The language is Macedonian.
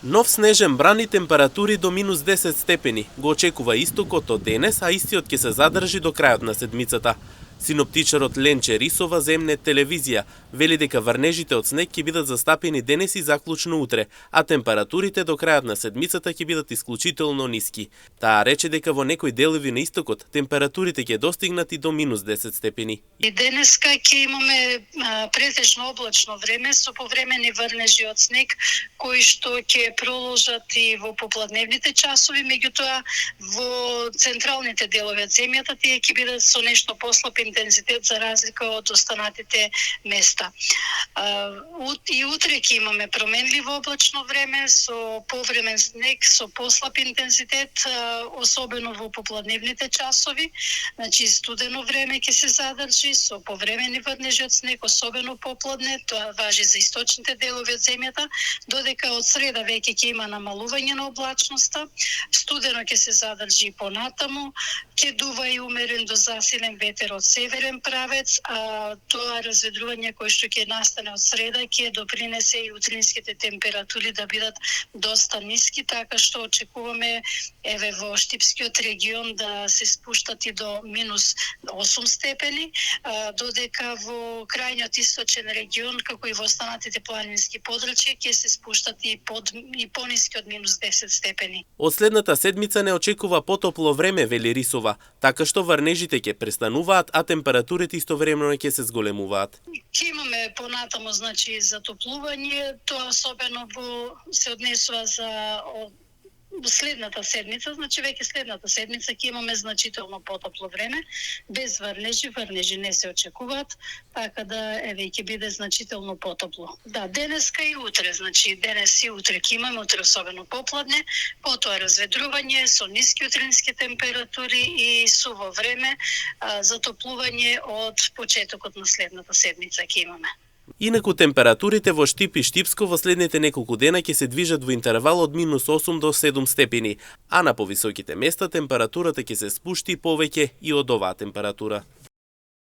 Нов снежен бран и температури до минус 10 степени го очекува истокот од денес, а истиот ќе се задржи до крајот на седмицата. Синоптичарот Ленче Рисова земне телевизија вели дека врнежите од снег ќе бидат застапени денес и заклучно утре, а температурите до крајот на седмицата ќе бидат исклучително ниски. Таа рече дека во некои делови на истокот температурите ќе достигнат и до минус 10 степени. И денеска ќе имаме претежно облачно време со повремени врнежи од снег кои што ќе проложат и во попладневните часови, меѓутоа во централните делови од земјата тие ќе бидат со нешто послаб интензитет за разлика од останатите места. И утре ќе имаме променливо облачно време со повремен снег со послаб интензитет, особено во попладневните часови. Значи студено време ќе се задржи со повремени врнежи од снег, особено попладне, тоа важи за источните делови од земјата, додека од среда веќе ќе има намалување на облачноста, студено ќе се задржи понатаму, ќе дува и умерен до засилен ветер од северен правец, а тоа разведрување кој што ќе настане од среда ќе допринесе и утринските температури да бидат доста ниски, така што очекуваме во Штипскиот регион да се спуштат и до минус 8 степени, додека во крајниот источен регион, како и во останатите планински подрачја, ќе се спуштат и пониски од минус 10 степени. Од следната седмица не очекува потопло време, вели Рисова, така што врнежите ќе престануваат, а температурите истовремено ќе се зголемуваат. Ќе имаме понатаму затоплување, тоа особено се однесува за следната седмица, значи веќе следната седмица ќе имаме значително потопло време, без врнежи не се очекуваат, така да ќе биде значително потопло. Да, денеска и утре, значи денес и утре ќе имаме, утре особено попладне, потоа разведрување со ниски утрински температури и суво време, затоплување од почетокот на следната седмица ќе имаме. Инаку температурите во Штип и Штипско во следните неколку дена ќе се движат во интервал од минус 8 до 7 степени, а на повисоките места температурата ќе се спушти повеќе и од оваа температура.